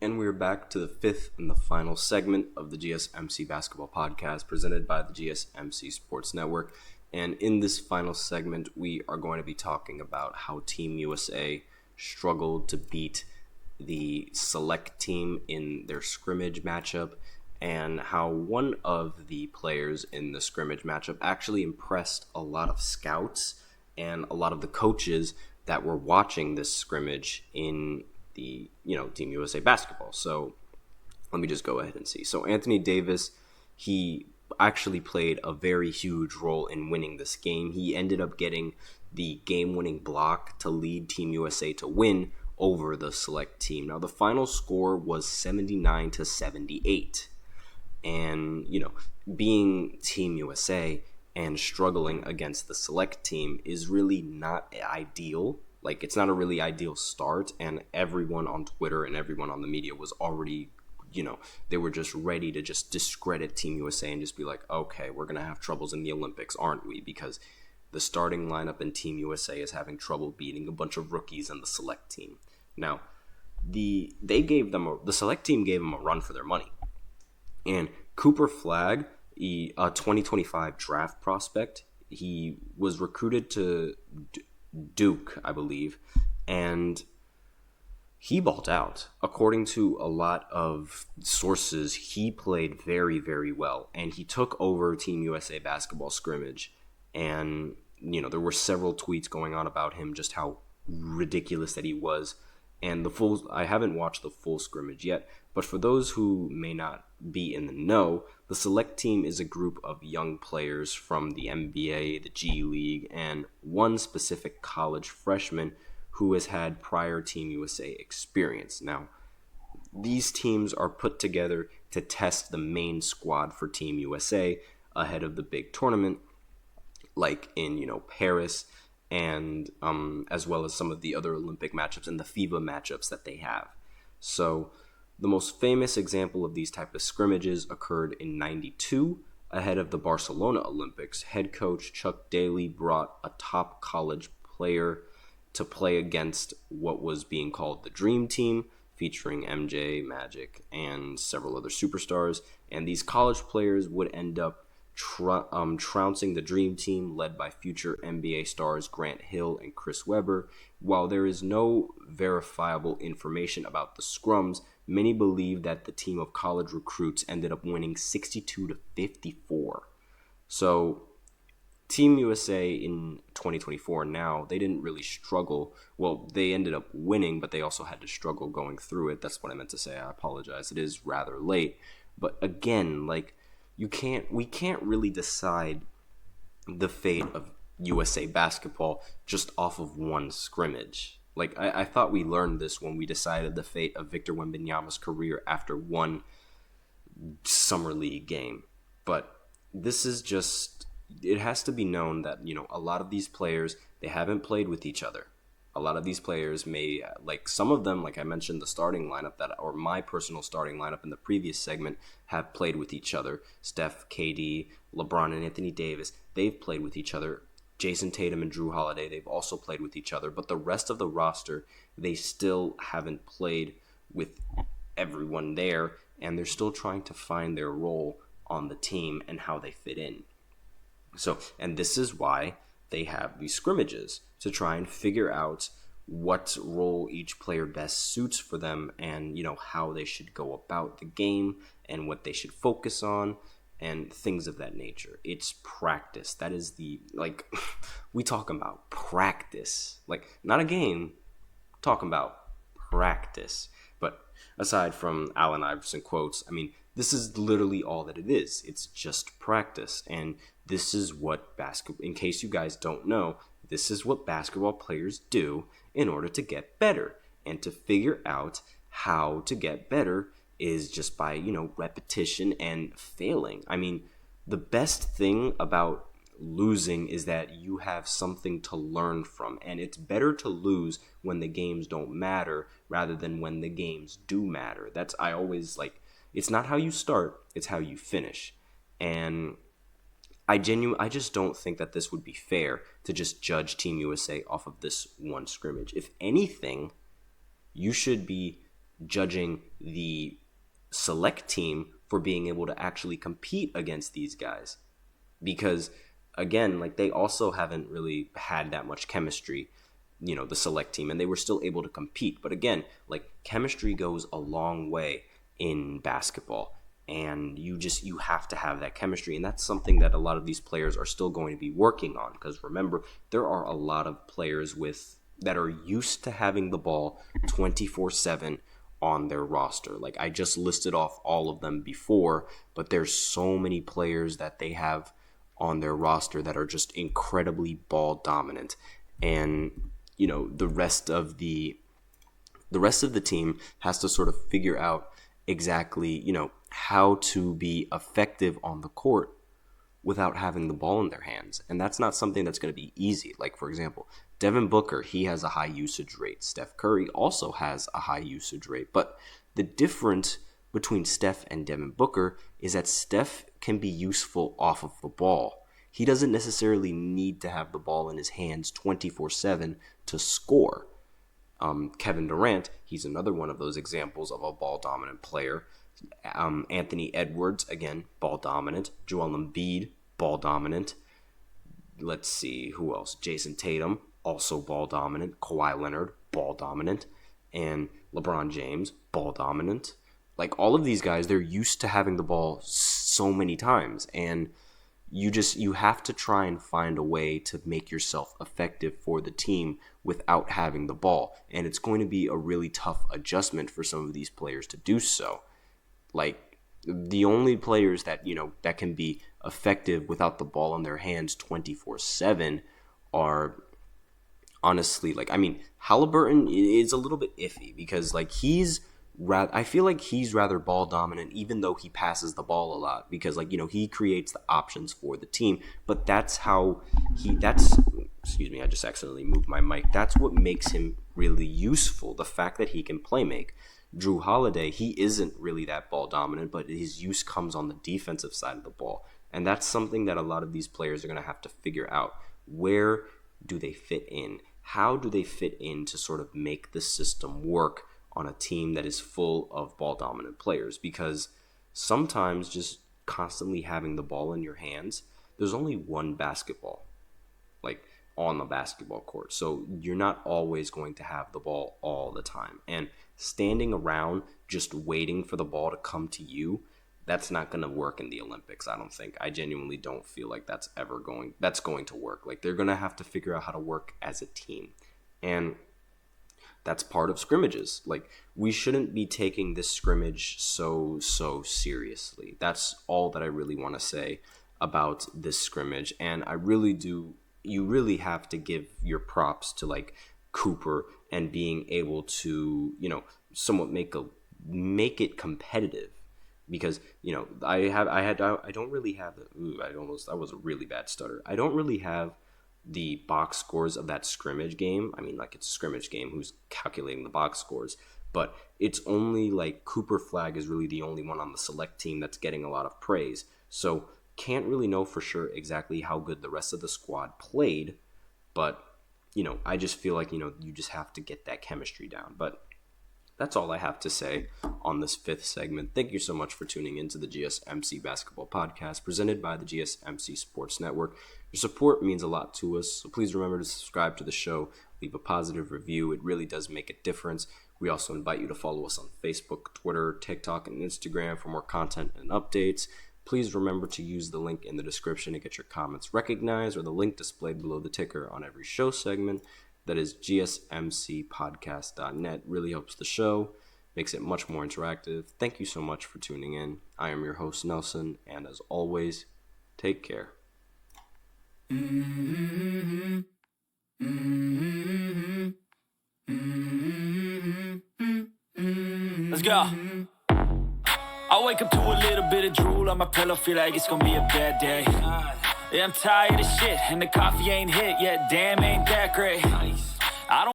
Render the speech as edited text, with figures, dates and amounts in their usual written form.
And we're back to the fifth and the final segment of the GSMC Basketball Podcast presented by the GSMC Sports Network. And in this final segment, we are going to be talking about how Team USA struggled to beat the select team in their scrimmage matchup, and how one of the players in the scrimmage matchup actually impressed a lot of scouts and a lot of the coaches that were watching this scrimmage in the, Team USA basketball. So let me just go ahead and see. So Anthony Davis, he actually played a very huge role in winning this game. He ended up getting the game-winning block to lead Team USA to win over the select team. Now, the final score was 79-78. And, being Team USA and struggling against the select team is really not ideal. Like, it's not a really ideal start, and everyone on Twitter and everyone on the media was already, they were just ready to just discredit Team USA and just be like, okay, we're going to have troubles in the Olympics, aren't we? Because the starting lineup in Team USA is having trouble beating a bunch of rookies in the select team. Now, the select team gave them a run for their money. And Cooper Flagg, a 2025 draft prospect, he was recruited to Duke, I believe, and he balled out. According to a lot of sources, he played very, very well, and he took over Team USA basketball scrimmage. And, there were several tweets going on about him, just how ridiculous that he was. And I haven't watched the full scrimmage yet, but for those who may not be in the know, the select team is a group of young players from the NBA, the G League, and one specific college freshman who has had prior Team USA experience. Now, these teams are put together to test the main squad for Team USA ahead of the big tournament, like in, Paris, and as well as some of the other Olympic matchups and the FIBA matchups that they have. So the most famous example of these type of scrimmages occurred in '92 ahead of the Barcelona Olympics. Head coach Chuck Daly brought a top college player to play against what was being called the Dream Team, featuring MJ, Magic, and several other superstars. And these college players would end up trouncing the Dream Team led by future NBA stars Grant Hill and Chris Webber. While there is no verifiable information about the scrums, many believe that the team of college recruits ended up winning 62-54. So Team USA in 2024 now, they didn't really struggle. Well, they ended up winning, but they also had to struggle going through it. That's what I meant to say. I apologize. It is rather late. But again, we can't really decide the fate of USA basketball just off of one scrimmage. I thought we learned this when we decided the fate of Victor Wembanyama's career after one summer league game. But this is just, it has to be known that, a lot of these players, they haven't played with each other. A lot of these players may, some of them, like I mentioned, the starting lineup or my personal starting lineup in the previous segment, have played with each other. Steph, KD, LeBron, and Anthony Davis, they've played with each other. Jason Tatum and Drew Holiday, they've also played with each other. But the rest of the roster, they still haven't played with everyone there, and they're still trying to find their role on the team and how they fit in. So, and this is why they have these scrimmages, to try and figure out what role each player best suits for them, and how they should go about the game and what they should focus on and things of that nature. It's practice. That is we talk about practice, not a game, talking about practice. But aside from Allen Iverson quotes, this is literally all that it is. It's just practice. And this is what in case you guys don't know, this is what basketball players do in order to get better. And to figure out how to get better is just by, repetition and failing. The best thing about losing is that you have something to learn from. And it's better to lose when the games don't matter rather than when the games do matter. It's not how you start, it's how you finish. And I just don't think that this would be fair to just judge Team USA off of this one scrimmage. If anything, you should be judging the select team for being able to actually compete against these guys. Because, again, like, they also haven't really had that much chemistry, the select team, and they were still able to compete. But again, like, chemistry goes a long way in basketball, and you have to have that chemistry, and that's something that a lot of these players are still going to be working on. Because remember, there are a lot of players that are used to having the ball 24/7 on their roster. Like, I just listed off all of them before, but there's so many players that they have on their roster that are just incredibly ball dominant, and the rest of the team has to sort of figure out exactly how to be effective on the court without having the ball in their hands. And that's not something that's going to be easy. Like, for example, Devin Booker, he has a high usage rate. Steph Curry also has a high usage rate. But the difference between Steph and Devin Booker is that Steph can be useful off of the ball. He doesn't necessarily need to have the ball in his hands 24/7 to score. Kevin Durant, he's another one of those examples of a ball-dominant player. Anthony Edwards, again, ball-dominant. Joel Embiid, ball-dominant. Let's see, who else? Jason Tatum, also ball-dominant. Kawhi Leonard, ball-dominant. And LeBron James, ball-dominant. Like, all of these guys, they're used to having the ball so many times, and you have to try and find a way to make yourself effective for the team without having the ball. And it's going to be a really tough adjustment for some of these players to do so. Like, the only players that, that can be effective without the ball in their hands 24/7 are, honestly, like, I mean, Halliburton is a little bit iffy because, like, I feel like he's rather ball dominant, even though he passes the ball a lot, because, like, he creates the options for the team. But excuse me, I just accidentally moved my mic. That's what makes him really useful, the fact that he can play make. Drew Holiday, he isn't really that ball dominant, but his use comes on the defensive side of the ball. And that's something that a lot of these players are going to have to figure out. Where do they fit in? How do they fit in to sort of make the system work on a team that is full of ball-dominant players? Because sometimes just constantly having the ball in your hands, there's only one basketball, like, on the basketball court. So you're not always going to have the ball all the time. And standing around just waiting for the ball to come to you, that's not going to work in the Olympics, I don't think. I genuinely don't feel like that's going to work. Like, they're going to have to figure out how to work as a team. And that's part of scrimmages. Like, we shouldn't be taking this scrimmage so seriously. That's all that I really want to say about this scrimmage. And you really have to give your props to, like, Cooper and being able to, somewhat make it competitive. Because, I don't really have that was a really bad stutter. I don't really have the box scores of that scrimmage game. I mean, like, it's a scrimmage game, who's calculating the box scores, but it's only, like, Cooper Flag is really the only one on the select team that's getting a lot of praise. So can't really know for sure exactly how good the rest of the squad played, but I just feel like you just have to get that chemistry down. But that's all I have to say on this fifth segment. Thank you so much for tuning into the GSMC Basketball Podcast, presented by the GSMC Sports Network. Your support means a lot to us, so please remember to subscribe to the show, leave a positive review. It really does make a difference. We also invite you to follow us on Facebook, Twitter, TikTok, and Instagram for more content and updates. Please remember to use the link in the description to get your comments recognized, or the link displayed below the ticker on every show segment. That is gsmcpodcast.net. Really helps the show, makes it much more interactive. Thank you so much for tuning in. I am your host, Nelson, and as always, take care. Let's go. I wake up to a little bit of drool on my pillow, feel like it's gonna be a bad day. Yeah, I'm tired of shit, and the coffee ain't hit yet, damn, ain't that great. I don't